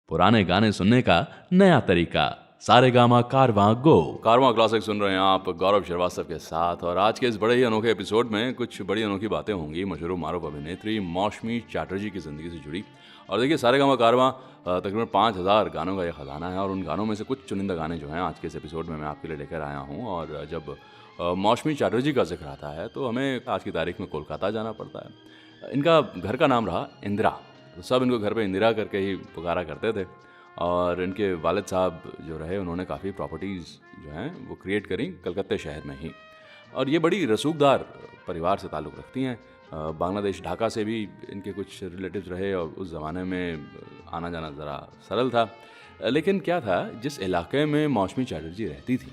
पुराने गाने सुनने का नया तरीका। सारेगामा कारवां गो। कारवां क्लासिक सुन रहे हैं आप गौरव श्रीवास्तव के साथ। और आज के इस बड़े ही अनोखे एपिसोड में कुछ बड़ी अनोखी बातें होंगी मशहूर मारूफ अभिनेत्री मौसमी चैटर्जी की ज़िंदगी से जुड़ी। और देखिए, सारेगामा कारवां तकरीबन 5000 गानों का यह ख़जाना है और उन गानों में से कुछ चुनिंदा गाने जो हैं आज के इस एपिसोड में मैं आपके लिए लेकर आया हूँ। और जब मौसमी चैटर्जी का जिक्र आता है तो हमें आज की तारीख में कोलकाता जाना पड़ता है। इनका घर का नाम रहा इंदिरा, तो सब इनको घर पे इंदिरा करके ही पुकारा करते थे। और इनके वालिद साहब जो रहे, उन्होंने काफ़ी प्रॉपर्टीज़ जो हैं वो क्रिएट करी कलकत्ते शहर में ही। और ये बड़ी रसूखदार परिवार से ताल्लुक़ रखती हैं। बांग्लादेश ढाका से भी इनके कुछ रिलेटिव्स रहे और उस ज़माने में आना जाना ज़रा सरल था। लेकिन क्या था, जिस इलाके में मौसमी चैटर्जी रहती थी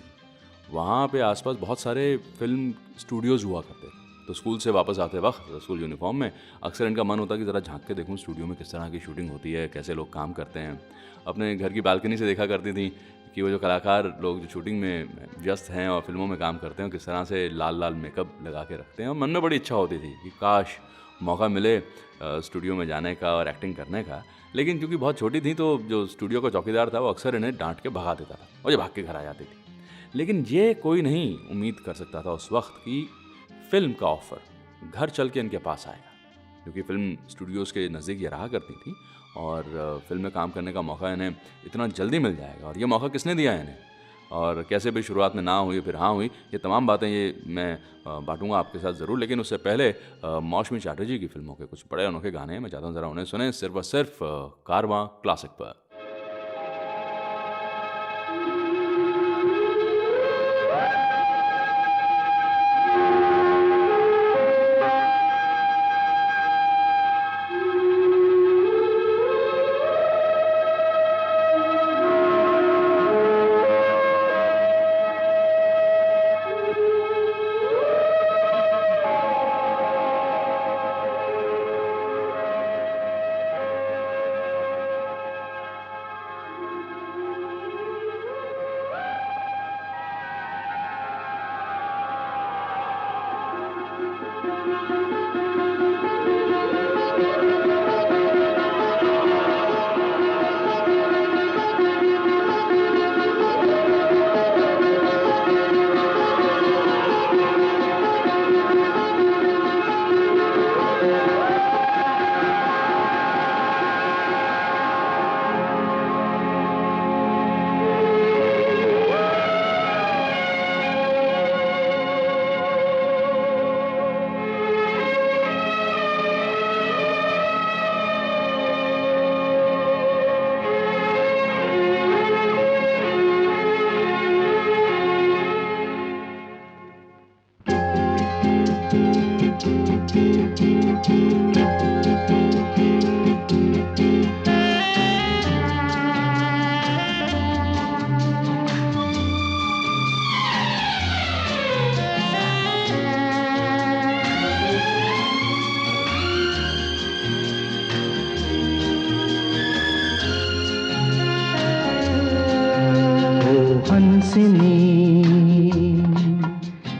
वहाँ पे आसपास बहुत सारे फिल्म स्टूडियोज़ हुआ करते थे। तो स्कूल से वापस आते वक्त स्कूल यूनिफॉर्म में अक्सर इनका मन होता कि ज़रा झांक के देखूँ स्टूडियो में किस तरह की शूटिंग होती है, कैसे लोग काम करते हैं। अपने घर की बालकनी से देखा करती थी कि वो जो कलाकार लोग जो शूटिंग में व्यस्त हैं और फिल्मों में काम करते हैं किस तरह से लाल लाल मेकअप लगा के रखते हैं। और मन में बड़ी इच्छा होती थी कि काश मौका मिले स्टूडियो में जाने का और एक्टिंग करने का। लेकिन क्योंकि बहुत छोटी थी तो जो स्टूडियो का चौकीदार था वो अक्सर इन्हें डांट के भगा देता था और ये भाग के घर आ जाती थी। लेकिन ये कोई नहीं उम्मीद कर सकता था उस वक्त कि फिल्म का ऑफ़र घर चल के इनके पास आएगा, क्योंकि फिल्म स्टूडियोज़ के नज़दीक ये रहा करती थी और फिल्म में काम करने का मौका इन्हें इतना जल्दी मिल जाएगा। और ये मौका किसने दिया इन्हें और कैसे भी शुरुआत में ना हुई फिर हाँ हुई, ये तमाम बातें ये मैं बांटूंगा आपके साथ ज़रूर। लेकिन उससे पहले मौसमी चैटर्जी की फिल्मों के कुछ बड़े अनोखे गाने हैं, मैं चाहता हूँ ज़रा उन्हें सुने सिर्फ और सिर्फ कारवां क्लासिक पर।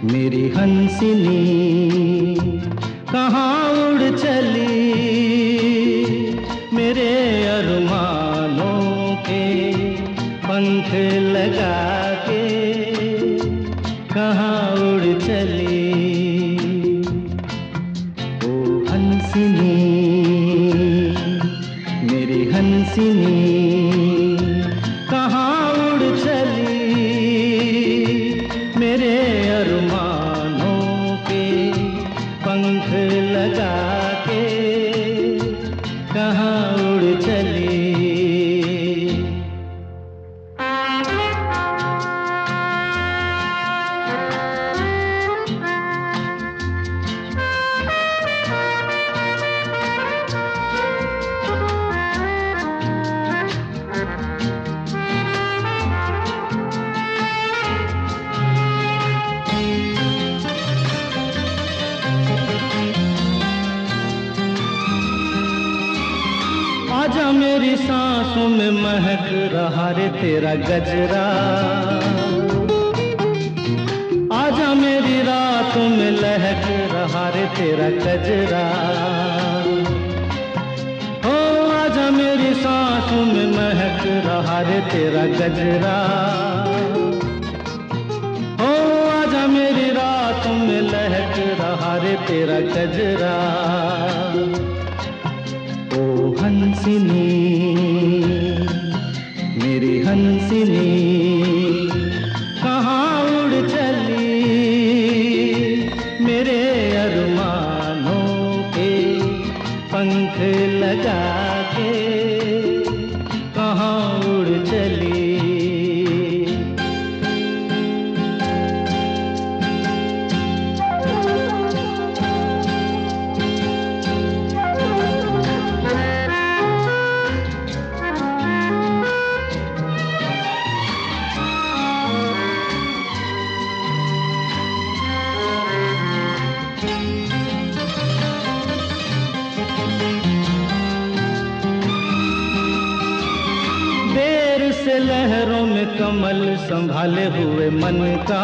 मेरी हंसिनी कहाँ उड़ चली, मेरे अरमानों के पंख लगा के कहाँ उड़ चली। ओ हंसिनी मेरी हंसिनी कहाँ उड़ चली, मेरे अरमानों के पंख लगा के कहाँ उड़ चली। आजा मेरी सांसों में महक रहा रे तेरा गजरा, आजा मेरी रातों में लहक रहा रे तेरा गजरा। ओ आजा मेरी सांसों में महक रहा रे तेरा गजरा। ओ आजा मेरी रातों में लहक रहा रे तेरा गजरा। ओ हंसिनी मेरी हंसिनी कहाँ उड़ चली, मेरे अरमानों के पंख लगा के कहाँ उड़ चली। लहरों में कमल संभाले हुए मन का,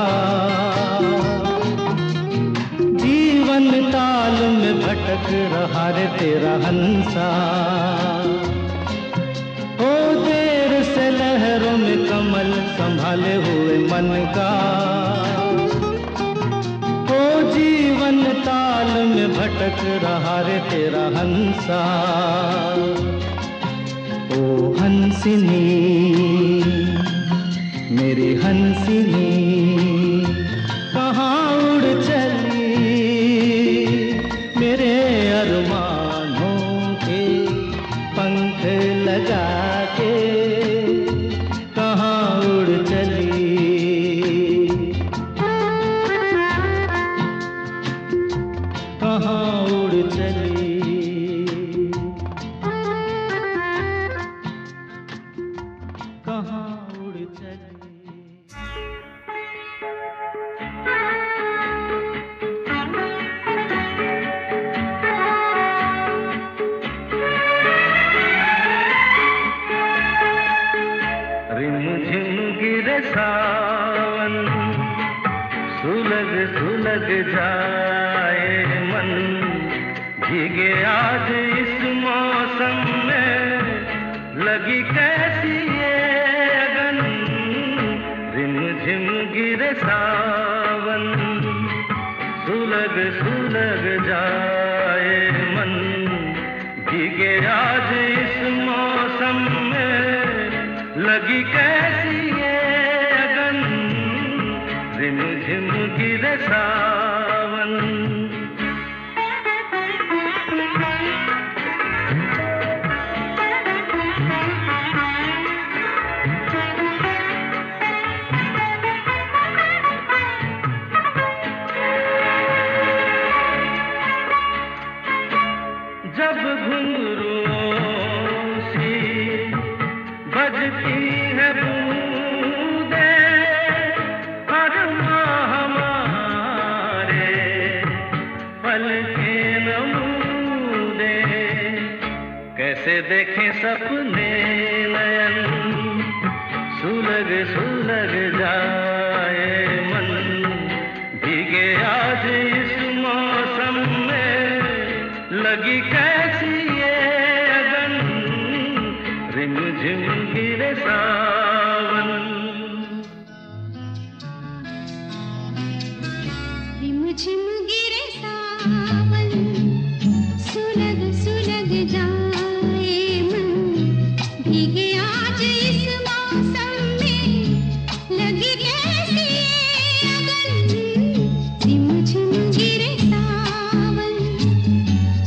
जीवन ताल में भटक रहा रे तेरा हंसा। ओ देर से लहरों में कमल संभाले हुए मन का, ओ जीवन ताल में भटक रहा रे तेरा हंसा। ओ हंसिनी मेरी हंसिनी कहाँ उड़ चली, मेरे अरमानों के पंख लगा के कहाँ उड़ चली। कहाँ उड़ चली, कहाँ उड़ चली। रिमझिम गिरे सावन, सुलग सुलग जाए मन, भीगे आज इस मौसम में लगी कैसी ये अगन। रिमझिम गिरे सावन, सुलग सुलग जाए मन, भीगे आज इस मौसम में लगी कैसी ये अगन। रिमझिम गिरे सावन। जब घुंघरूओं सी बजती है बूंदें, अरमां हमारे पलके नमूदे, कैसे देखें सपने नयन, सुलग सुलग जाए मन, भीगे आज इस मौसम में लगी कैसी ये अगन। रिमझिम गिरे सावन। रिमझिम गिरे सावन, सुलग सुलग जाए मन, भीगे आज इस मौसम में लगी कैसी ये अगन। रिमझिम गिरे सावन,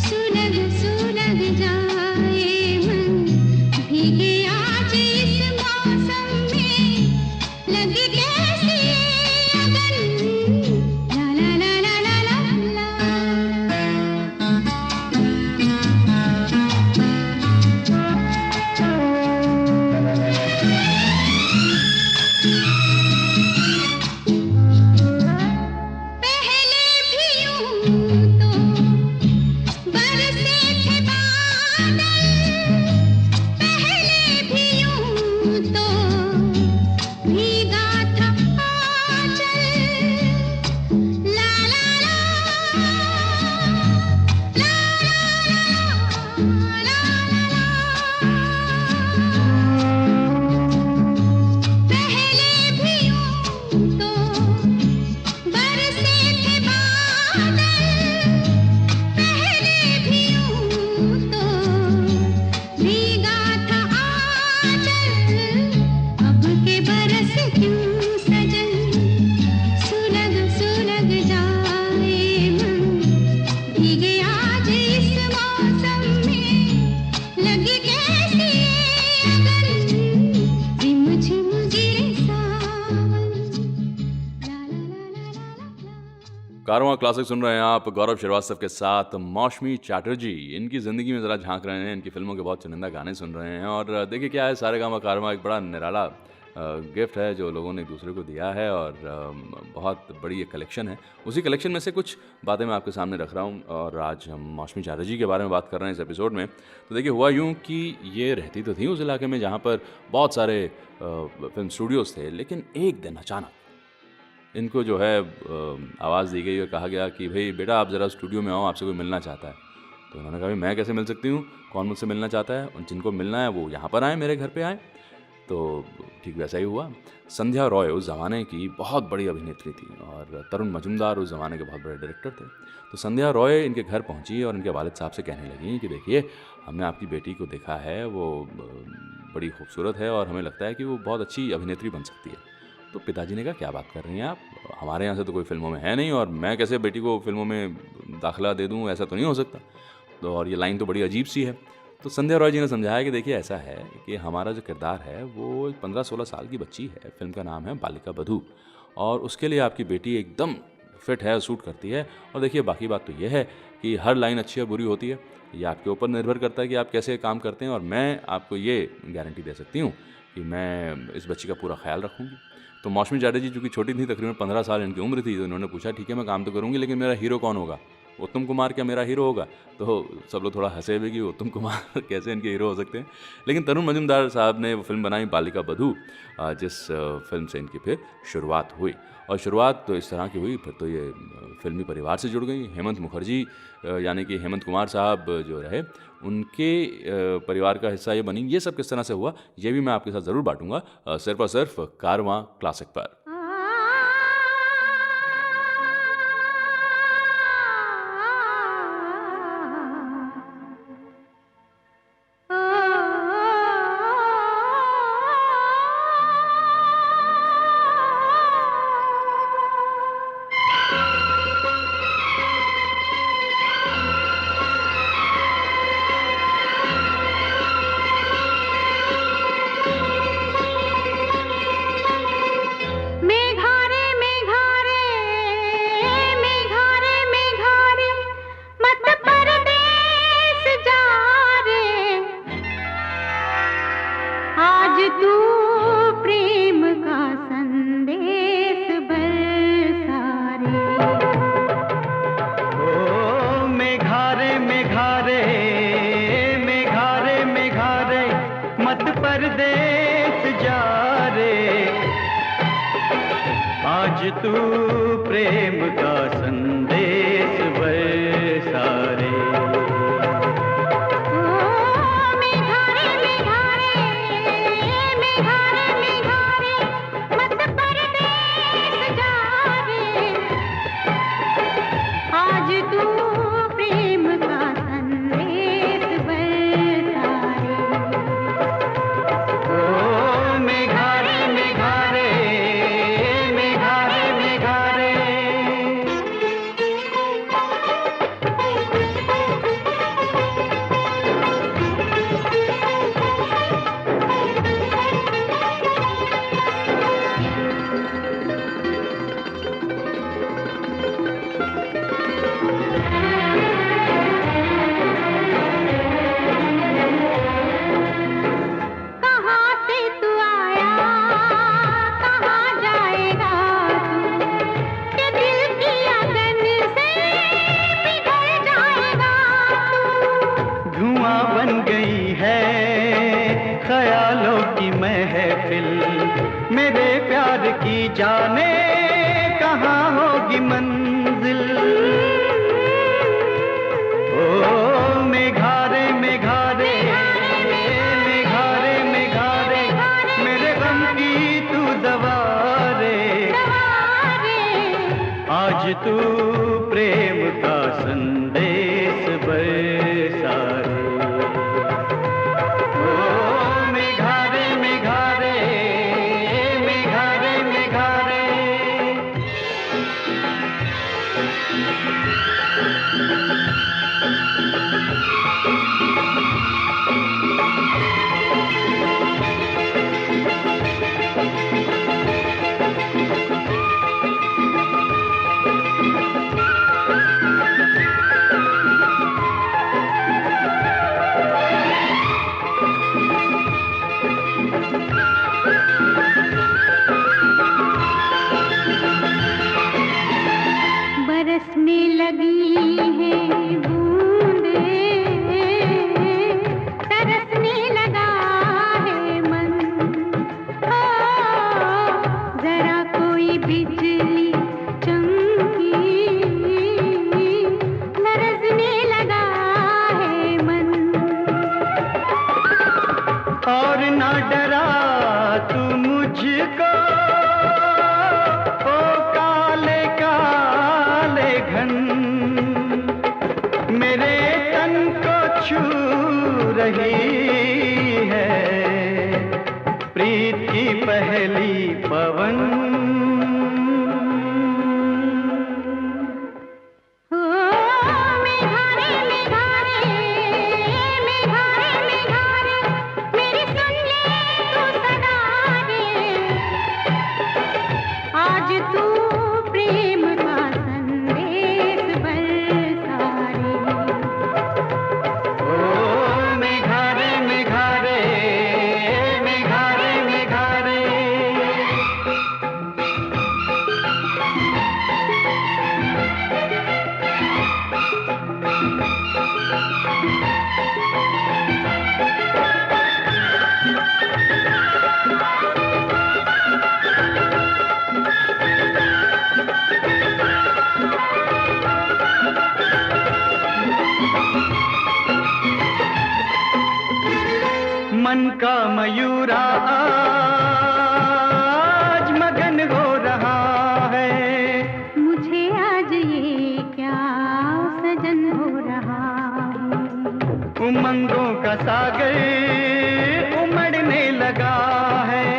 सुलग सुलग जाए मन, भीगे आज इस मौसम में लगी कैसी ये अगन। ला ला ला ला ला ला ला। कारवां क्लासिक सुन रहे हैं आप गौरव श्रीवास्तव के साथ मौसमी चैटर्जी। इनकी ज़िंदगी में ज़रा झांक रहे हैं, इनकी फिल्मों के बहुत चुनिंदा गाने सुन रहे हैं। और देखिए क्या है, सारेगामा कारवां एक बड़ा निराला गिफ्ट है जो लोगों ने एक दूसरे को दिया है और बहुत बड़ी एक कलेक्शन है। उसी कलेक्शन में से कुछ बातें मैं आपके सामने रख रहा हूँ और आज हम मौसमी चैटर्जी के बारे में बात कर रहे हैं इस एपिसोड में। तो देखिए हुआ यूँ कि ये रहती तो थी उस इलाके में जहाँ पर बहुत सारे फिल्म स्टूडियोज़ थे, लेकिन एक दिन अचानक इनको जो है आवाज़ दी गई और कहा गया कि भाई बेटा आप ज़रा स्टूडियो में आओ, आपसे कोई मिलना चाहता है। तो उन्होंने कहा भाई मैं कैसे मिल सकती हूँ, कौन मुझसे मिलना चाहता है, उन जिनको मिलना है वो यहाँ पर आए, मेरे घर पे आए। तो ठीक वैसा ही हुआ। संध्या रॉय उस ज़माने की बहुत बड़ी अभिनेत्री थी और तरुण मजुमदार उस ज़माने के बहुत बड़े डायरेक्टर थे। तो संध्या रॉय इनके घर पहुंची और इनके वालिद साहब से कहने लगी कि देखिए हमने आपकी बेटी को देखा है, वो बड़ी खूबसूरत है और हमें लगता है कि वो बहुत अच्छी अभिनेत्री बन सकती है। तो पिताजी ने कहा क्या बात कर रही हैं आप, हमारे यहाँ से तो कोई फिल्मों में है नहीं और मैं कैसे बेटी को फिल्मों में दाखिला दे दूँ, ऐसा तो नहीं हो सकता। तो और ये लाइन तो बड़ी अजीब सी है। तो संध्या रॉय जी ने समझाया कि देखिए ऐसा है कि हमारा जो किरदार है वो 15-16 साल की बच्ची है, फिल्म का नाम है बालिका बधू, और उसके लिए आपकी बेटी एकदम फिट है, सूट करती है। और देखिए बाकी बात तो ये है कि हर लाइन अच्छी या बुरी होती है, ये आपके ऊपर निर्भर करता है कि आप कैसे काम करते हैं, और मैं आपको ये गारंटी दे सकती हूँ कि मैं इस बच्ची का पूरा ख्याल रखूँगी। तो मौसमी चैटर्जी चूँकि छोटी थी, तकरीबन 15 साल इनकी उम्र थी, तो इन्होंने पूछा ठीक है मैं काम तो करूँगी, लेकिन मेरा हीरो कौन होगा, उत्तम कुमार क्या मेरा हीरो होगा? तो सब लोग थोड़ा हंसे भी कि उत्तम कुमार कैसे इनके हीरो हो सकते हैं। लेकिन तरुण मजुमदार साहब ने वो फिल्म बनाई बालिका बधू, जिस फिल्म से इनकी फिर शुरुआत हुई। और शुरुआत तो इस तरह की हुई, फिर तो ये फिल्मी परिवार से जुड़ गई। हेमंत मुखर्जी यानी कि हेमंत कुमार साहब जो रहे, उनके परिवार का हिस्सा ये बनी। ये सब किस तरह से हुआ ये भी मैं आपके साथ ज़रूर बांटूंगा, सिर्फ और सिर्फ कारवां क्लासिक पर। तू प्रेम का संदेश बरसा रे। मेघारे मेघारे मेघारे मेघारे मत परदेस जा रे, आज तू प्रेम का संदेश बरसा रे। ओ मेघारे मेघारे ख्यालों की महफिल, मेरे प्यार की जाने कहाँ होगी मंजिल। ओ मेघारे मेघारे मेघारे मेघारे मेरे गम की तू दवा रे, आज तू प्रेम का संदेश बरसा रे। बरसने लगी हैं बूंदें, तरसने लगा है मन। ओ, जरा कोई बिजली चमकी, लरजने लगा है मन। और ना डरा तू मुझको, ओ काले काले घन, मेरे तन को छू रही है प्रीत की पहली पवन। ओ मेघारे मेघारे मेघारे मेघारे, मेरी सुन ले तू सदा रे। आज तू प्रेम का संदेश बरसा रे। ओ मेघारे मेघारे मेघारे मेघारे, मन का मयूरा आज मगन हो रहा है। मुझे आज ये क्या सजन हो रहा है। उमंगों का सागर उमड़ने लगा है।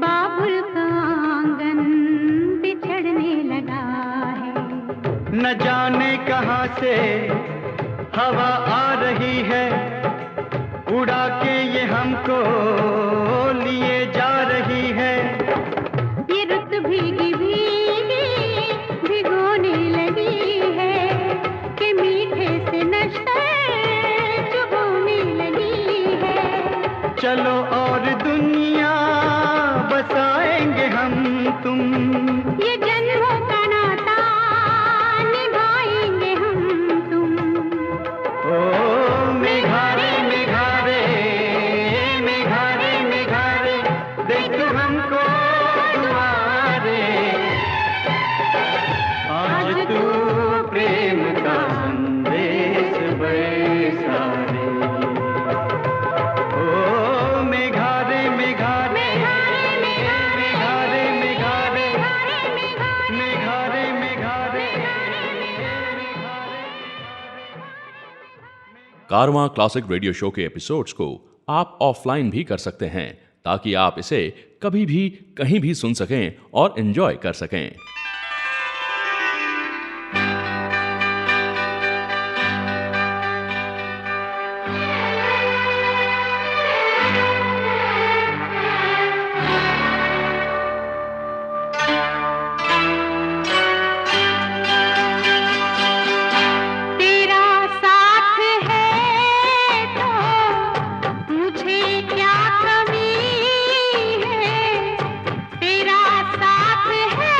बाबुल का आंगन बिछड़ने लगा है। न जाने कहां से हवा आ रही है, उड़ा के ये हमको लिए जा रही है। ये रुत भीगी भीगी भिगोने लगी है, कि मीठे से नशे चुभोने लगी है। चलो और दुनिया बसाएंगे हम तुम, ये जन्मों का नाता निभाएंगे हम तुम। ओ मेघारे मेघारे मेघारे मेघारे, देख हमको दुआरे। आज तू प्रेम का संदेश बरसा रे। ओ मेघारे मेघारे मेघारे मेघारे मेघारे मेघारे। कारवां क्लासिक रेडियो शो के एपिसोड्स को आप ऑफलाइन भी कर सकते हैं, ताकि आप इसे कभी भी कहीं भी सुन सकें और एंजॉय कर सकें। तेरा साथ है तो मुझे क्या कमी है। तेरा साथ है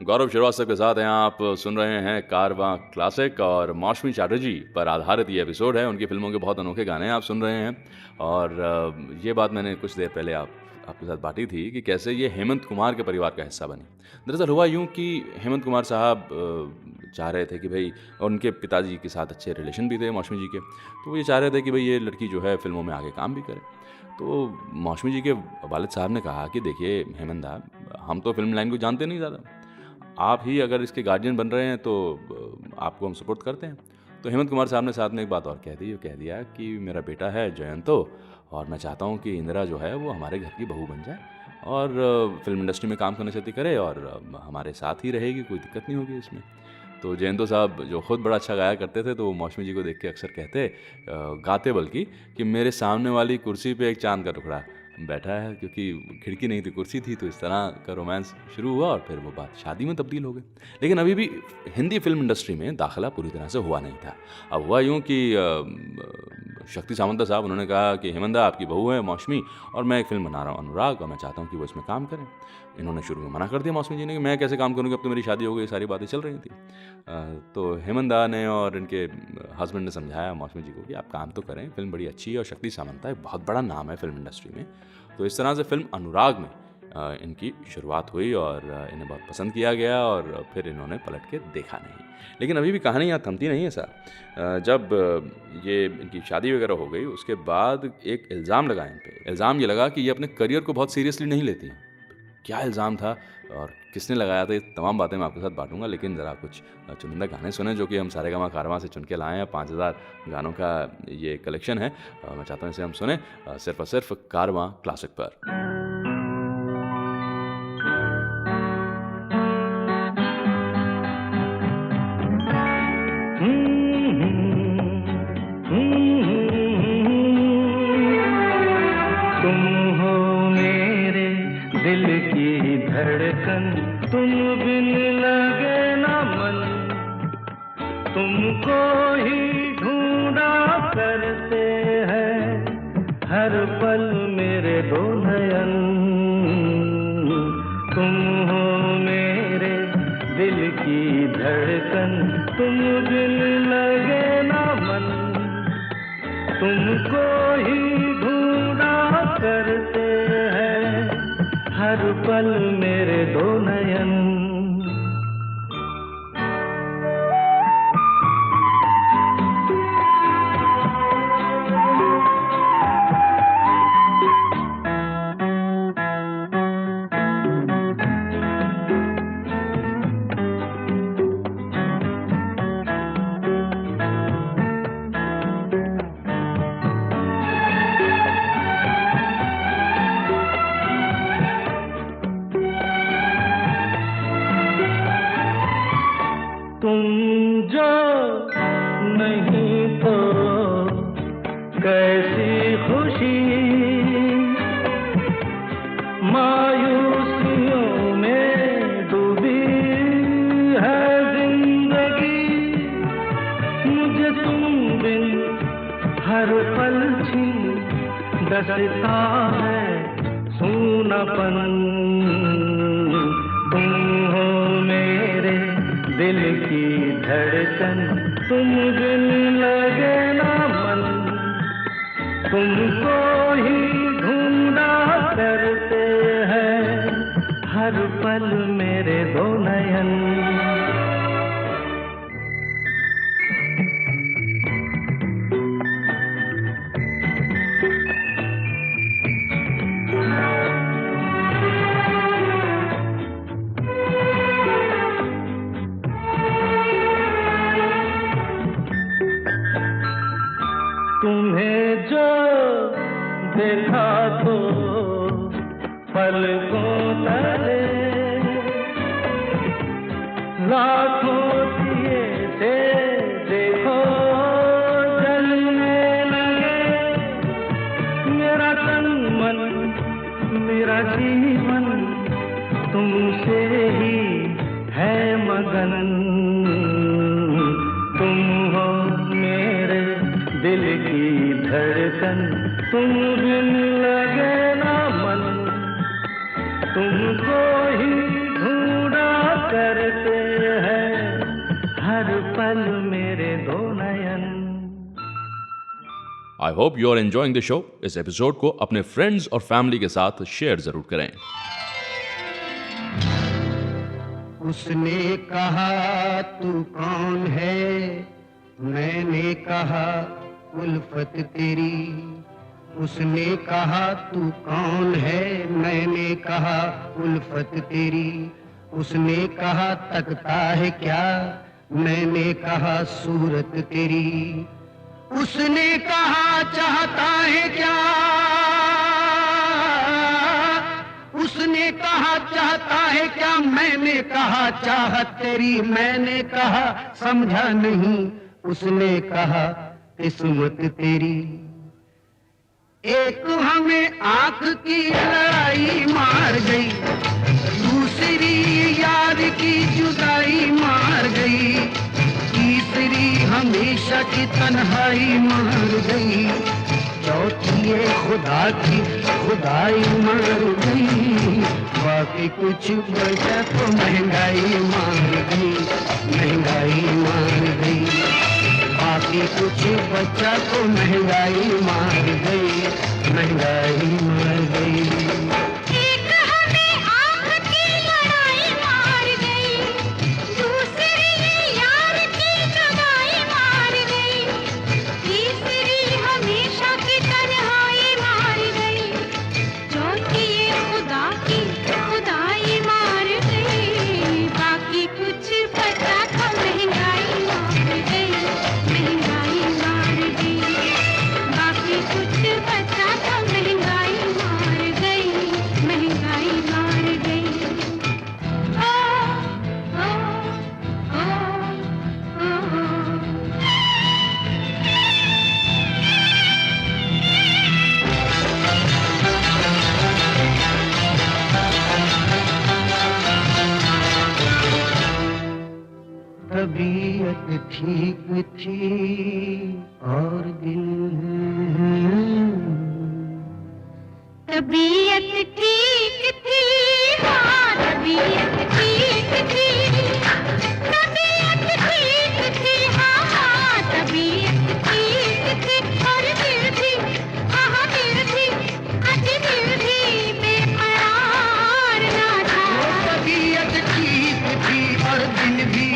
गौरव श्रीवास्तव के साथ हैं आप। सुन रहे हैं कारवां क्लासिक और मौसमी चैटर्जी पर आधारित ये एपिसोड है। उनकी फिल्मों के बहुत अनोखे गाने आप सुन रहे हैं। और ये बात मैंने कुछ देर पहले आपके साथ बांटी थी कि कैसे ये हेमंत कुमार के परिवार का हिस्सा बनी। दरअसल हुआ यूँ कि हेमंत कुमार साहब चाह रहे थे कि भाई, उनके पिताजी के साथ अच्छे रिलेशन भी थे मौसमी जी के, तो वो ये चाह रहे थे कि भाई ये लड़की जो है फिल्मों में आगे काम भी करे। तो मौसमी जी के वालिद साहब ने कहा कि देखिए हेमंत दा, हम तो फिल्म लाइन को जानते नहीं ज़्यादा, आप ही अगर इसके गार्जियन बन रहे हैं तो आपको हम सपोर्ट करते हैं। तो हेमंत कुमार साहब ने साथ में एक बात और कह दिया कि मेरा बेटा है जयंतो, और मैं चाहता हूँ कि इंदिरा जो है वो हमारे घर की बहू बन जाए और फिल्म इंडस्ट्री में काम करने से करे और हमारे साथ ही रहेगी, कोई दिक्कत नहीं होगी इसमें। तो जयंतो साहब जो खुद बड़ा अच्छा गाया करते थे, तो वो मौसमी जी को देख के अक्सर गाते बल्कि, कि मेरे सामने वाली कुर्सी पे एक चांद का टुकड़ा बैठा है, क्योंकि खिड़की नहीं थी कुर्सी थी। तो इस तरह का रोमांस शुरू हुआ और फिर वो बात शादी में तब्दील हो गई। लेकिन अभी भी हिंदी फिल्म इंडस्ट्री में दाखिला पूरी तरह से हुआ नहीं था। अब हुआ यूँ कि शक्ति सामंता साहब, उन्होंने कहा कि हेमंत दा, आपकी बहू है मौसमी और मैं एक फिल्म बना रहा हूँ अनुराग, और मैं चाहता हूँ कि वो इसमें काम करें। इन्होंने शुरू में मना कर दिया मौसमी जी ने कि मैं कैसे काम करूँगी, अब तो मेरी शादी हो गई, सारी बातें चल रही थी। तो हेमंत दा ने और इनके हस्बैंड ने समझाया मौसमी जी को कि आप काम तो करें, फिल्म बड़ी अच्छी है और शक्ति सामंता एक बहुत बड़ा नाम है फिल्म इंडस्ट्री में। तो इस तरह से फिल्म अनुराग में इनकी शुरुआत हुई और इन्हें बहुत पसंद किया गया और फिर इन्होंने पलट के देखा नहीं। लेकिन अभी भी कहानी यहाँ थमती नहीं है सर। जब ये इनकी शादी वगैरह हो गई, उसके बाद एक इल्ज़ाम लगा इन पे। इल्ज़ाम ये लगा कि ये अपने करियर को बहुत सीरियसली नहीं लेती। क्या इल्ज़ाम था और किसने लगाया था, ये तमाम बातें मैं आपके साथ बांटूंगा। लेकिन ज़रा कुछ चुनिंदा गाने सुने जो कि हम सारेगामा कारवां से चुन के लाए हैं। 5000 गानों का ये कलेक्शन है। मैं चाहता हूँ इसे हम सुने सिर्फ और सिर्फ कारवां क्लासिक पर। तुम बिन लगे ना मन, तुमको ही ढूंढा करते हैं हर पल मेरे दो नयन। तुम हो मेरे दिल की धड़कन, तुम बिन लगे ना मन, तुमको ही ढूंढा करते हैं हर पल मेरे दो नयन। तुम जो नहीं तो कैसी खुशी, मायूसियों में डूबी है जिंदगी। मुझे तुम बिन हर पल छिन डसता है सूनापन। तुम हो मेरे दिल की धड़कन, तुम बिन लगे ना मन, तुमको ही ढूंढा करते हैं हर पल मेरे दो नयन। तुम्हें जो देखा तो पलकों तले लाखों दिए से देखो जलने लगे। मेरा तन मन मेरा जीवन तुमसे ही है मगन। तुम हो मेरे दिल की धड़कन, तुम बिन लगे ना मन, तुमको ही ढूंढा कर I hope you are enjoying the show. इस एपिसोड को अपने फ्रेंड्स और फैमिली के साथ शेयर जरूर करें। उसने कहा तू कौन है, मैंने कहा उल्फत तेरी। उसने कहा तू कौन है, मैंने कहा उल्फत तेरी। उसने कहा तकता है क्या, मैंने कहा सूरत तेरी। उसने कहा चाहता है क्या, उसने कहा चाहता है क्या, मैंने कहा चाहत तेरी। मैंने कहा समझा नहीं, उसने कहा किस्मत तेरी। एक हमें आंख की लड़ाई मार गई, दूसरी यार की जुदाई मार गई, तीसरी हमेशा की तन्हाई मार गई, चौथी ये खुदा की खुदाई मार गई। बाकी कुछ बचा तो महंगाई मार गई, महंगाई मार गई। बाकी कुछ बचा तो महंगाई मार गई, महंगाई मार गई। एक हमें आँख की लड़ाई मार गई, दूसरी यार की जुदाई मार गई, तीसरी हमेशा की तन्हाई मार गई, चौथी ये खुदा की खुदाई मार गई। बाकी कुछ बचा तो महंगाई मार गई, महंगाई मार गई। बाकी कुछ बचा तो महंगाई मार गई, महंगाई मार गई। ओ ओ ओ ओ तबीयत ठीक थी और दिल, तबीयत ठीक थी, हाँ तबीयत ठीक थी, तबीयत ठीक थी, हाँ हाँ तबीयत ठीक थी। और दिल भी, हाँ हाँ दिल भी, अजी दिल भी बेकरार ना था। तबीयत ठीक थी और दिल भी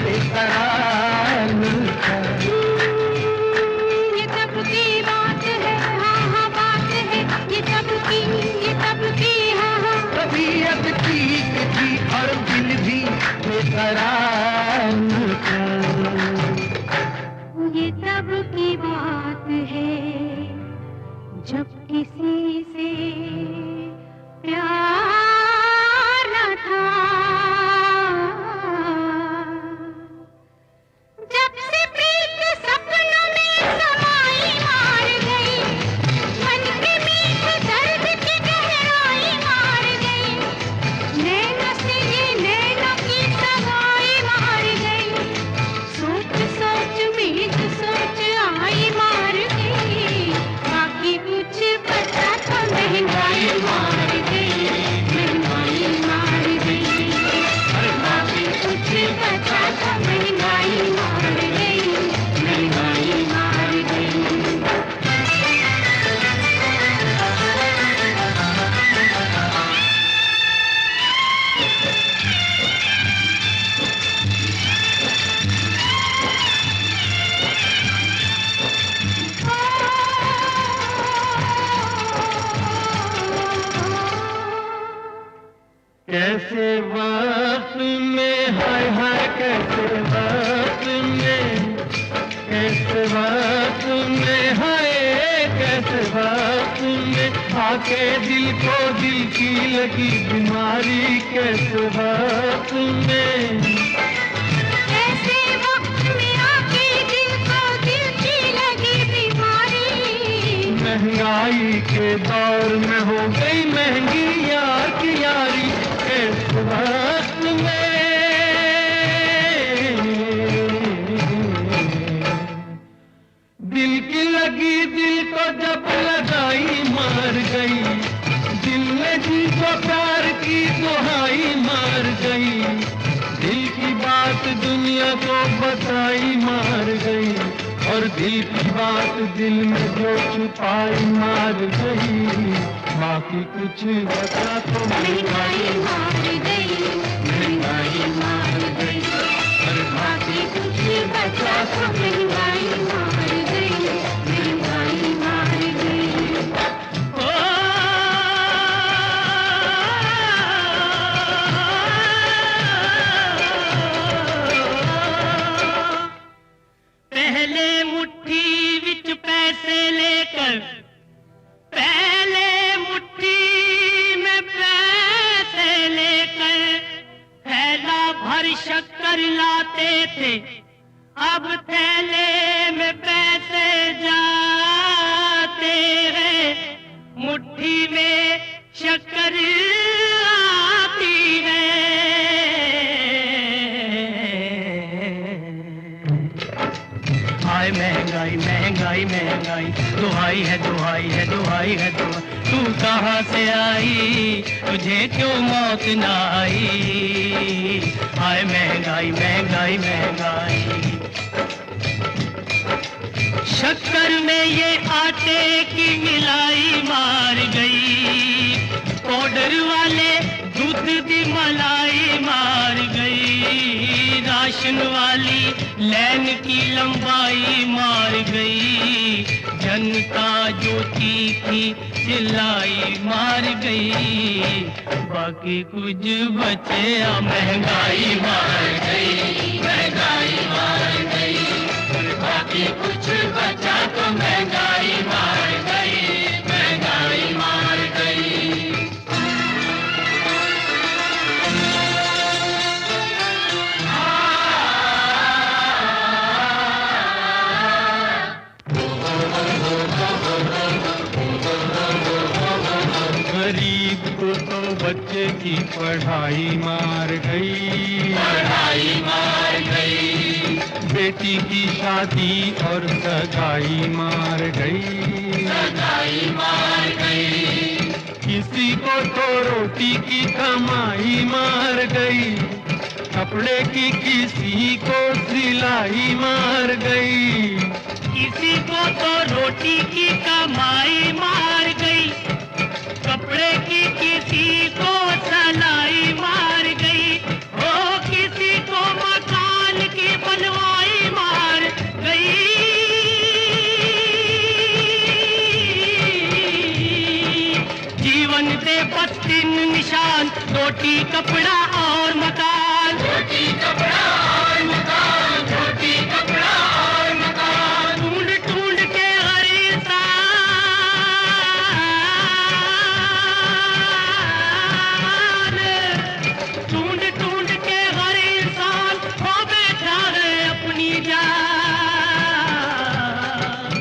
बेकरार न था। ये तब की बात है, हाँ हाँ बात है, ये तब की, ये तब की, हाँ हाँ। तबीयत ठीक थी और दिल भी बेकरार न था। ये तब की बात है जब किसी से प्यार न था, जब से प्रीत सपनों में समाई मार गई, मन के मीठ दर्द की गहराई मार गई, नैना से ये नैना की सगाई मार गई, सोच सोच में जो सोच आई मार गई। बाकी कुछ बचा तो महंगाई मार गई, महंगाई मार गई। बाकी कुछ बचा तो महंगाई मार गई, महंगाई मार गई। कैसे वक्त में, हाय हाय कैसे वक्त में, कैसे वक्त में, हाय कैसे वक्त में आके दिल को दिल की लगी बीमारी। कैसे वक्त में, ऐसे वक्त में आके दिल को दिल की लगी बीमारी। महंगाई के दौर में हो गई महंगी यार की यारी। कैसे वक्त में, दिल की लगी दिल को जब लगाई मार गई, दिल ने जी को प्यार की दुहाई मार गई, दिल की बात दुनिया को बताई मार गई। और दिल की बात दिल में जो छुपाई मार गई, बाकी कुछ बचा तो महंगाई मार गई, महंगाई मार गई, और बाकी कुछ बचा तो महंगाई मार गई, महंगाई मार गई। पहले मुट्ठी विच पैसे लेकर, पहले मुट्ठी में पैसे लेकर थैला भर शक्कर लाते थे, अब थैले में पैसे जाते हैं, मुट्ठी में शक्कर आती है। हाय महंगाई महंगाई महंगाई, दुहाई है दुहाई है दुहाई है दुहाई, तू कहाँ से आई, तुझे क्यों मौत न आई। हाय महंगाई महंगाई महंगाई, शक्कर में ये आटे की मिलाई मार गई, पाउडर वाले दूध की मलाई मार गई, राशन वाली लाइन की लंबाई मार गई, जनता जो थी चिल्लाई मार गई, बाकी कुछ बचे महंगाई मार गई, महंगाई मार गई, बाकी कुछ बचा तो महंगाई मार गई, महंगाई मार गई। गरीब को तो बच्चे की पढ़ाई मार गई, पढ़ाई मार गई, बेटी की शादी और सगाई मार गई, सगाई मार गई, किसी को तो रोटी की कमाई मार गई, कपड़े की किसी को सिलाई मार गई, किसी को तो रोटी की कमाई मार गई, कपड़े की किसी को सिलाई मार गई, ओ किसी को मकान की बनवाई मार गई। जीवन दे बस 3 निशान, रोटी कपड़ा और मकान, रोटी कपड़ा और मकान, रोटी कपड़ा और मकान, ढूंढ ढूंढ के हर इंसान, ढूंढ ढूंढ के हर इंसान हो बैठा है अपनी जान।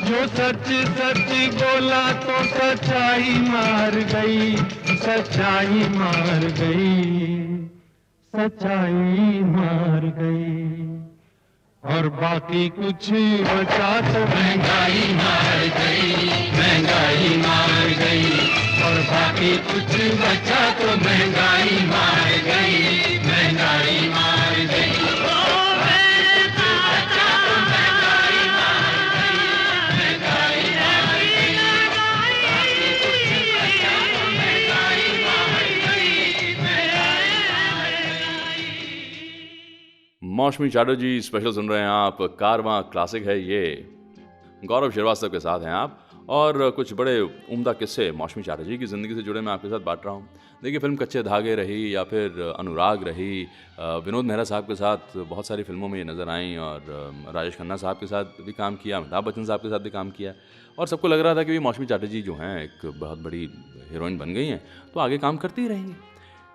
जो सच सच बोला तो सच्चाई मार गई, सच्चाई मार गई, सच्चाई मार गई, और बाकी कुछ बचा तो महंगाई मार गई, महंगाई मार गई, और बाकी कुछ बचा तो महंगाई मार गई, महंगाई मार गई। मौसमी चैटर्जी स्पेशल सुन रहे हैं आप, कारवां क्लासिक है ये, गौरव श्रीवास्तव के साथ हैं आप, और कुछ बड़े उम्दा किस्से मौसमी चैटर्जी की ज़िंदगी से जुड़े मैं आपके साथ बांट रहा हूँ। देखिए, फिल्म कच्चे धागे रही या फिर अनुराग रही, विनोद मेहरा साहब के साथ बहुत सारी फिल्मों में ये नज़र आई, और राजेश खन्ना साहब के साथ भी काम किया, अमिताभ बच्चन साहब के साथ भी काम किया, और सबको लग रहा था कि मौसमी चैटर्जी जो हैं एक बहुत बड़ी हीरोइन बन गई हैं तो आगे काम करती ही रहेंगी।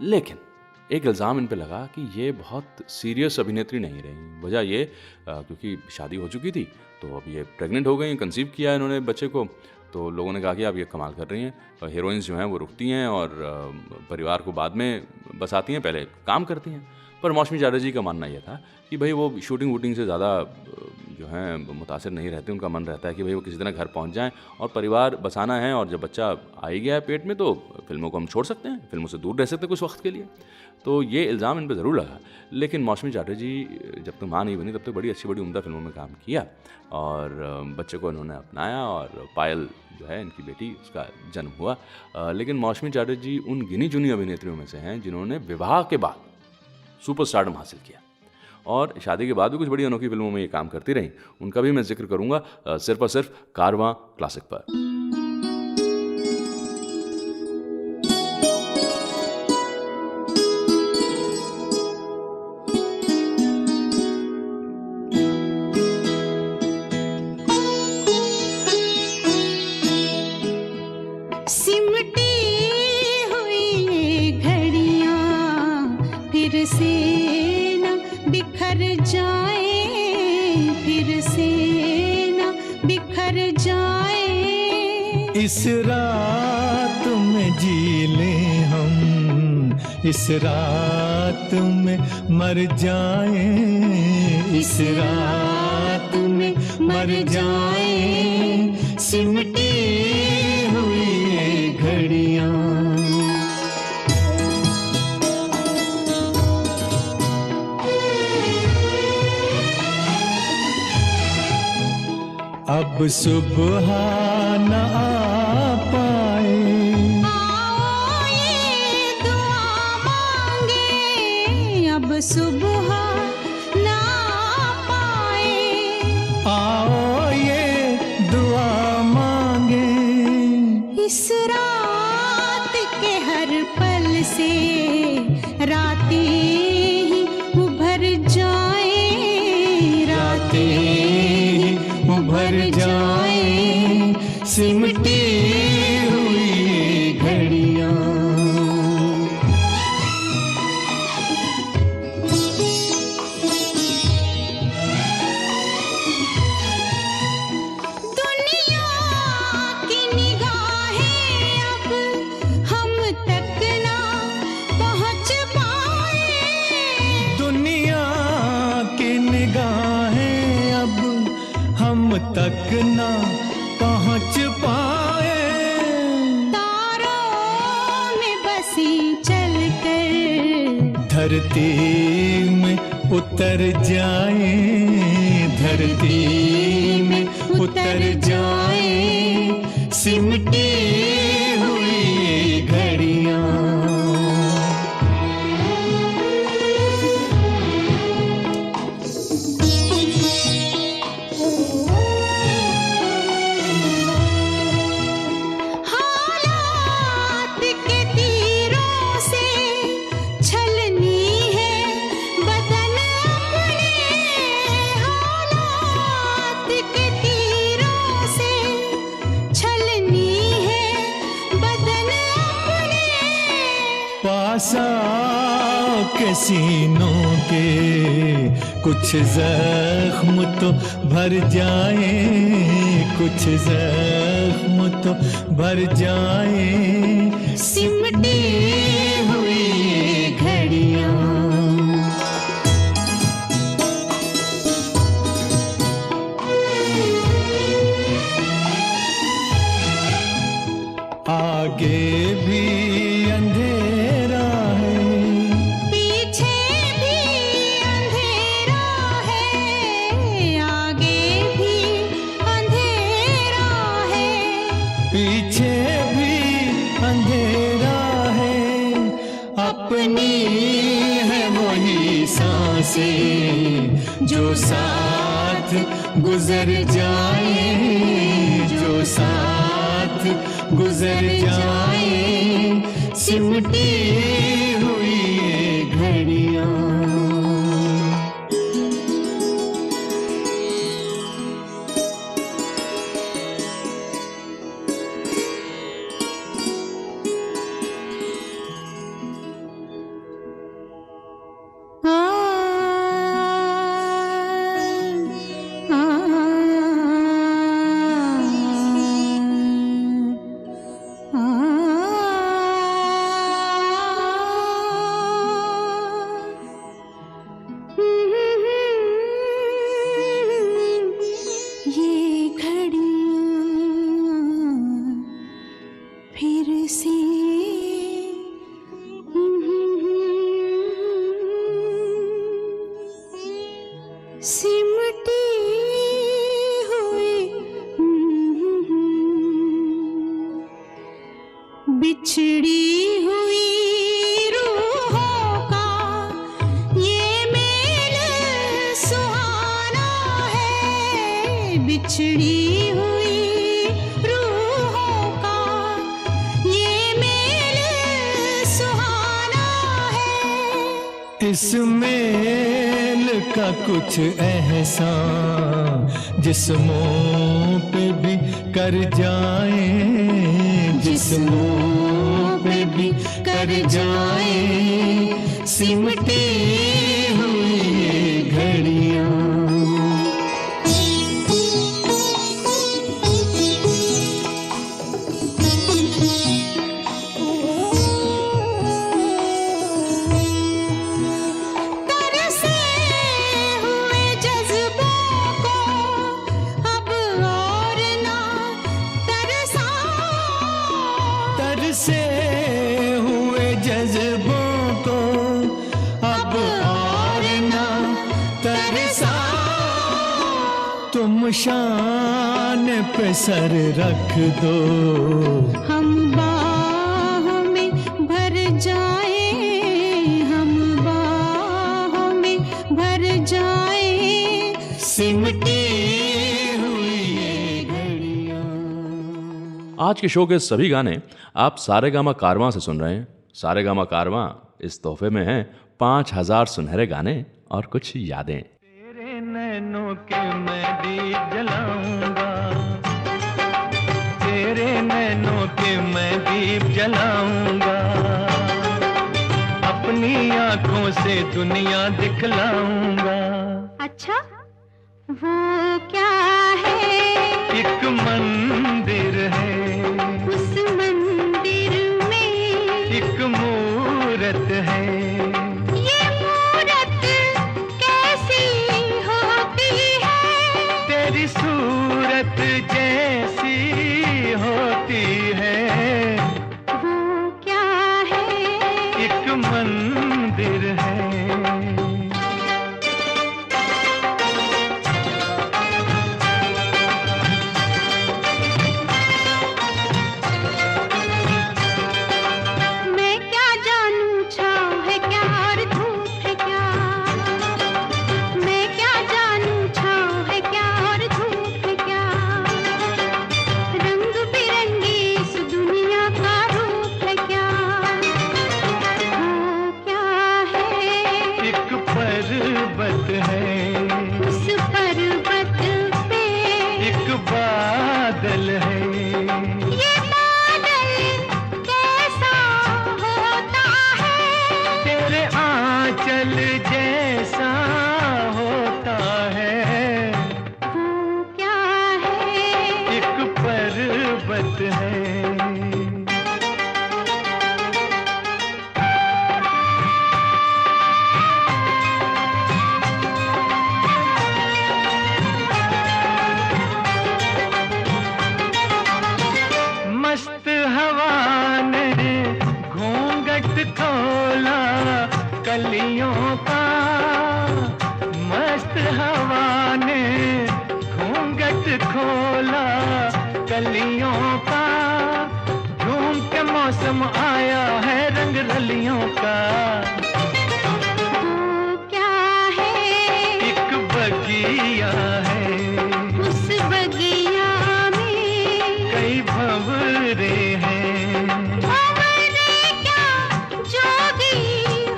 लेकिन एक इल्ज़ाम इन पे लगा कि ये बहुत सीरियस अभिनेत्री नहीं रही। वजह ये क्योंकि शादी हो चुकी थी, तो अब ये प्रेग्नेंट हो गई, कंसीव किया इन्होंने बच्चे को, तो लोगों ने कहा कि आप ये कमाल कर रही हैं। हीरोइंस जो हैं वो रुकती हैं और परिवार को बाद में बसाती हैं, पहले काम करती हैं। पर मौसमी चैटर्जी का मानना यह था कि भाई वो शूटिंग वूटिंग से ज़्यादा जो हैं मुतासिर नहीं रहते। उनका मन रहता है कि भाई वो किसी तरह घर पहुंच जाएं और परिवार बसाना है, और जब बच्चा आ ही गया है पेट में तो फिल्मों को हम छोड़ सकते हैं, फिल्मों से दूर रह सकते हैं कुछ वक्त के लिए। तो ये इल्ज़ाम इन पर ज़रूर लगा। लेकिन मौसमी चटर्जी जब तक माँ नहीं बनी तब तक बड़ी अच्छी बड़ी उम्दा फिल्मों में काम किया, और बच्चे को इन्होंने अपनाया, और पायल जो है इनकी बेटी, उसका जन्म हुआ। लेकिन मौसमी चटर्जी उन गिनी चुनी अभिनेत्रियों में से हैं जिन्होंने विवाह के बाद सुपरस्टारडम हासिल किया, और शादी के बाद भी कुछ बड़ी अनोखी फिल्मों में ये काम करती रहीं। उनका भी मैं जिक्र करूंगा सिर्फ और सिर्फ कारवां क्लासिक पर। सिमटी हुई घड़ियां फिर से न बिखर जाए, फिर से न बिखर जाए। इस रात में जी लें हम, इस रात में मर जाएं, इस रात में मर जाएं। सिमटी हुई घड़ियां। अब सुबह न आ पाए, आओ ये दुआ मांगे, अब सुबह ना पाए। आओ ये दुआ मांगे। इस रात के हर पल से रातें ही उभर जाए, रातें ही उभर जाए। सिमटी हुई घड़ियां। दुनिया की निगाहें अब हम तक ना पहुंच पाए। दुनिया की निगाहें अब हम तक ना पहुंच पाए। तारों में बसी चलकर धरती में उतर जाए, धरती में उतर जाए। सिमटी हुई घड़ियां। हालात के तीरों से छलनी है बदन अपने, हालात के तीरों से छलनी है बदन अपने। पास आओ के सीनों के कुछ जख्म तो भर जाए, कुछ जख्म तो भर जाए। सिमटी हुई घड़ियां। आगे भी अंधेरा है, पीछे भी अंधेरा है, आगे भी अंधेरा है। पीछे भी अंधेरा है। अपनी है वही सांसें जो साथ गुजर जाए, जो साथ गुजर जाए। सिमटी हुई घड़ियां। किस मेल का कुछ एहसान जिस्मों पे भी कर जाए, जिस्मों पे भी कर जाए सिमटी हुई घड़ियां। से हुए जज्बों को अब और ना तरसा, तुम शान पे सर रख दो, हम बाहों में भर जाए, हम बाहों में भर जाए सिमटी हुई ये घड़ियां। आज के शो के सभी गाने आप सारेगामा कारवां से सुन रहे हैं। सारेगामा कारवां इस तोहफे में है 5000 सुनहरे गाने और कुछ यादें। तेरे नैनों के मैं दीप जलाऊंगा, तेरे नैनों के मैं दीप जलाऊंगा, अपनी आंखों से दुनिया दिखलाऊंगा। अच्छा वो क्या है? एक मंदिर है, उस मंदिर में एक मूरत है, ये मूरत कैसी होती है? तेरी सूरत जैसी होती है। वो क्या है? एक मंदिर है। पर्वत है, उस पर्वत पे एक बादल है, ये बादल कैसा होता है? तेरे आंचल जैसा होता है। वो क्या है? एक पर्वत है। मस्त हवा ने घूंघट खोला कलियों का, मस्त हवा ने घूंघट खोला कलियों का, झूम के मौसम आया है रंग रलियों का। वो क्या है? एक बगिया है, उस बगिया में कई भंवरे हैं, भंवरे क्या जोगी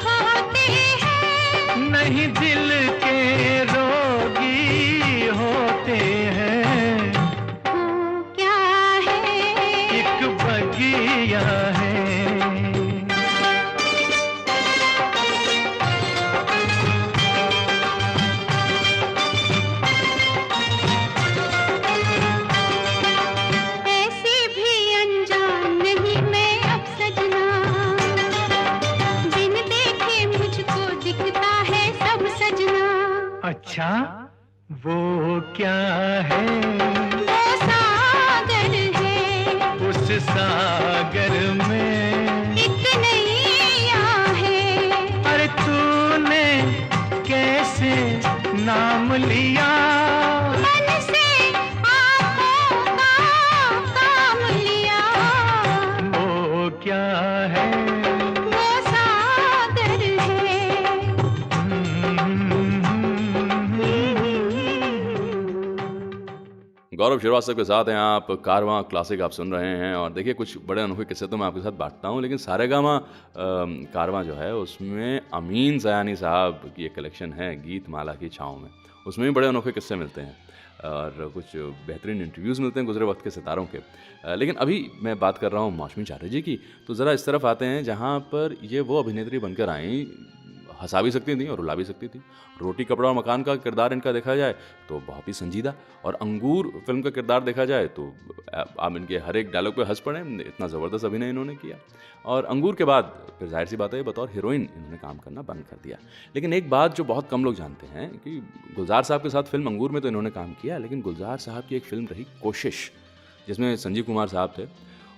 होते हैं? नहीं दिल के रोगी होते हैं। वो क्या है? एक बगिया है। ऐसे भी अनजान नहीं मैं अब सजना, बिन देखे मुझको दिखता है सब सजना। अच्छा वो क्या है? वो सागर है, उस सागर में एक नैया है, अरे तूने कैसे नाम लिया? मन से आँखों का काम लिया। वो क्या है? वो सागर है। गौरव श्रीवास्तव के साथ हैं आप, कारवां क्लासिक आप सुन रहे हैं। और देखिए कुछ बड़े अनोखे किस्से तो मैं आपके साथ बांटता हूँ, लेकिन सारेगामा कारवां जो है उसमें अमीन सयानी साहब की एक कलेक्शन है गीत माला की छाँव में, उसमें भी बड़े अनोखे किस्से मिलते हैं और कुछ बेहतरीन इंटरव्यूज़ मिलते हैं गुजरे वक्त के सितारों के। लेकिन अभी मैं बात कर रहा हूँ मौसमी चटर्जी की, तो ज़रा इस तरफ आते हैं जहाँ पर ये वो अभिनेत्री बनकर आईं, हंसा भी सकती थी और रुला भी सकती थी। रोटी कपड़ा और मकान का किरदार इनका देखा जाए तो बहुत ही संजीदा, और अंगूर फिल्म का किरदार देखा जाए तो आप इनके हर एक डायलॉग पे हंस पड़े, इतना ज़बरदस्त अभिनय इन्होंने किया। और अंगूर के बाद फिर जाहिर सी बात है बतौर हीरोइन इन्होंने काम करना बंद कर दिया। लेकिन एक बात जो बहुत कम लोग जानते हैं कि गुलजार साहब के साथ फिल्म अंगूर में तो इन्होंने काम किया, लेकिन गुलजार साहब की एक फिल्म रही कोशिश, जिसमें संजीव कुमार साहब थे,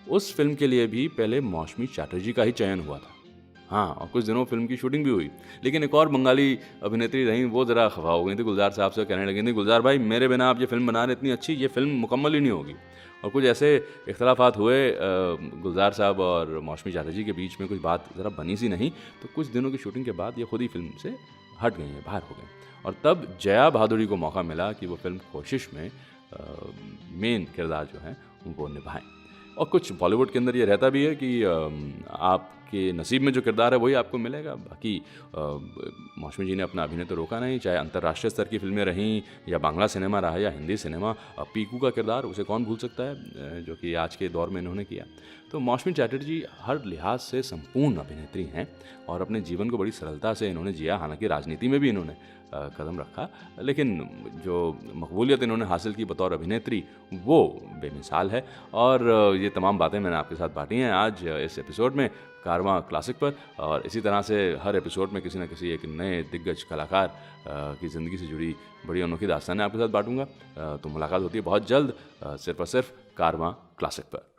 उस फिल्म के लिए भी पहले मौसमी चटर्जी का ही चयन हुआ था। हाँ, और कुछ दिनों फिल्म की शूटिंग भी हुई, लेकिन एक और बंगाली अभिनेत्री रहीं, वो ज़रा खफा हो गई थी गुलजार साहब से, कहने लगी थी गुलजार भाई मेरे बिना आप ये फिल्म बना रहे इतनी अच्छी, ये फिल्म मुकम्मल ही नहीं होगी। और कुछ ऐसे इख्तलाफात हुए गुलजार साहब और मौसमी चटर्जी के बीच में, कुछ बात ज़रा बनी सी नहीं, तो कुछ दिनों की शूटिंग के बाद ये खुद ही फिल्म से हट गई हैं, बाहर हो गई। और तब जया भादुड़ी को मौका मिला कि वो फिल्म कोशिश में मेन किरदार जो है वो निभाएं। और कुछ बॉलीवुड के अंदर ये रहता भी है कि आपके नसीब में जो किरदार है वही आपको मिलेगा। बाकी मौसमी जी ने अपना अभिनय तो रोका नहीं, चाहे अंतर्राष्ट्रीय स्तर की फिल्में रहीं या बांग्ला सिनेमा रहा या हिंदी सिनेमा। पीकू का किरदार उसे कौन भूल सकता है, जो कि आज के दौर में इन्होंने किया। तो मौसमी चटर्जी हर लिहाज से संपूर्ण अभिनेत्री हैं और अपने जीवन को बड़ी सरलता से इन्होंने जिया। हालांकि राजनीति में भी इन्होंने कदम रखा, लेकिन जो मकबूलियत इन्होंने हासिल की बतौर अभिनेत्री वो बेमिसाल है। और ये तमाम बातें मैंने आपके साथ बांटी हैं आज इस एपिसोड में कारवां क्लासिक पर। और इसी तरह से हर एपिसोड में किसी न किसी एक नए दिग्गज कलाकार की ज़िंदगी से जुड़ी बड़ी अनोखी दास्तानें आपके साथ बांटूंगा। तो मुलाकात होती है बहुत जल्द सिर्फ और सिर्फ कारवां क्लासिक पर।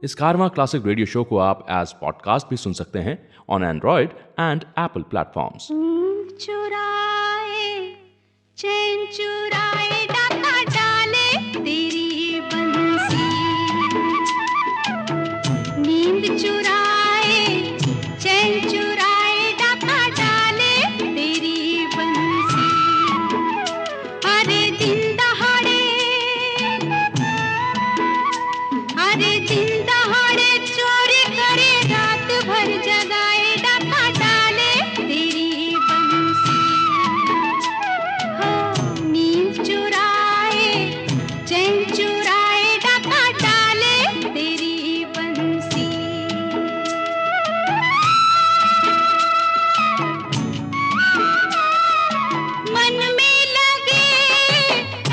इस कारवां क्लासिक रेडियो शो को आप एज पॉडकास्ट भी सुन सकते हैं on Android and Apple platforms. चुराए चैन चुराए डाका डाले तेरी बंसी, नींद चुराए चैन चुराए डाका डाले तेरी बंसी। अरे दिन दहाड़े चोरी करे रात भर जगाए डाका डाले तेरी बंसी। हो नींद चुराए चैन चुराए डाका डाले तेरी बंसी। मन में लगे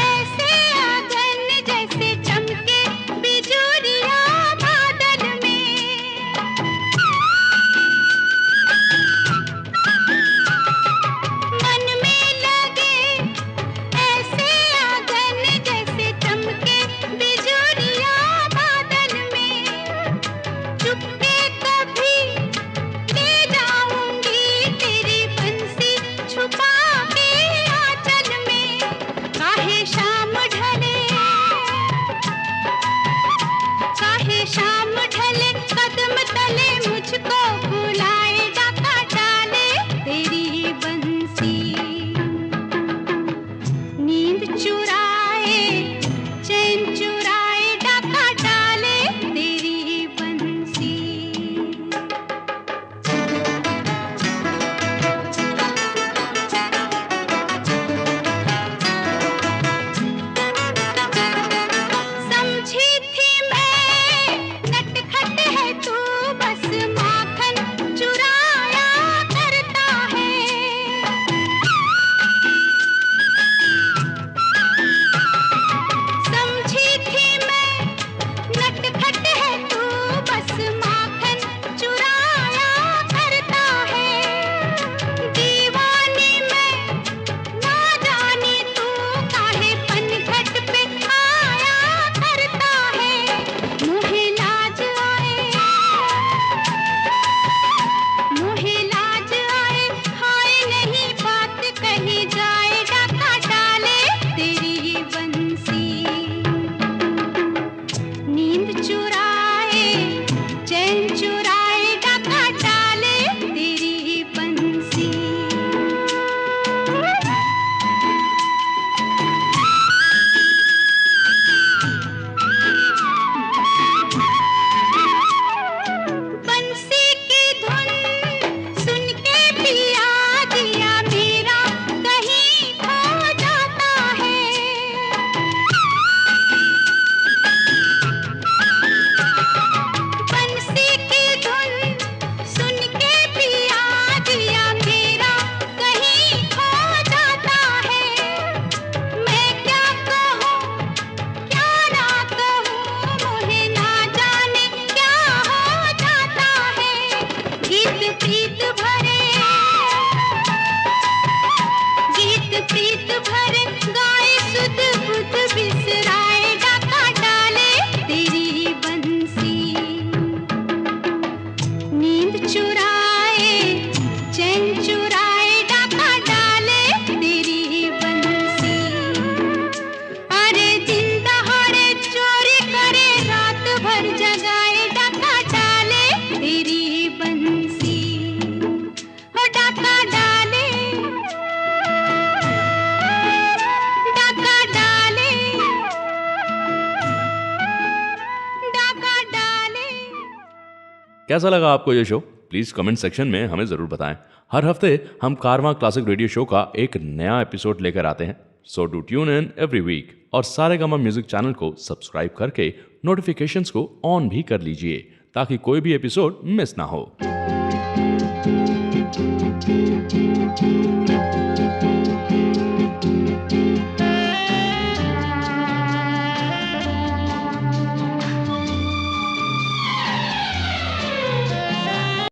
ऐसे आंगन जैसे चमके बिजुरिया बादल में। मन में लगे ऐसे आंगन जैसे चमके बिजुरिया बादल में। चुपके कभी ले जाऊंगी तेरी बंसी छुपा के आंचल में। काहे शाम ढले कदम तले मुझको बुलाए डाका डाले तेरी बंसी। नींद चुराए चैन चुराए डाका डाले तेरी बंसी। समझी थी मैं नटखट है तू, बस माखन चुराया करता है। समझी थी मैं नटखट है तू, बस माखन चुराया करता है। दीवानी मैं ना जानी तू काहे पनघट पे आया करता है। मुझे लाज आए हाय नहीं बात कही जाए डाका डाले तेरी बंसी। नींद चुराए चैन चुराए डाका डाले तेरी बंसी। बंसी की धुन सुन के पिया दिया मेरा कहीं खो जाता है। बंसी की धुन सुन के पिया दिया मेरा कहीं खो जाता है। मैं क्या कहूँ क्या ना कहूँ मुझे ना जाने क्या हो जाता है। गीत प्रीत भरे गाए सुध बुध बिसराए डाका डाले तेरी बंसी। नींद चुराए चैन चुराए डाका डाले तेरी बंसी। अरे दिन दहाड़े चोरी करे रात भर जगाए डाका डाले तेरी बंसी। हो डाका डाले डाका डाले डाका डाले। कैसा लगा आपको ये शो? प्लीज कमेंट सेक्शन में हमें जरूर बताएं। हर हफ्ते हम कारवां क्लासिक रेडियो शो का एक नया एपिसोड लेकर आते हैं, so do tune in every week और सारेगामा म्यूजिक चैनल को सब्सक्राइब करके नोटिफिकेशंस को ऑन भी कर लीजिए ताकि कोई भी एपिसोड मिस ना हो।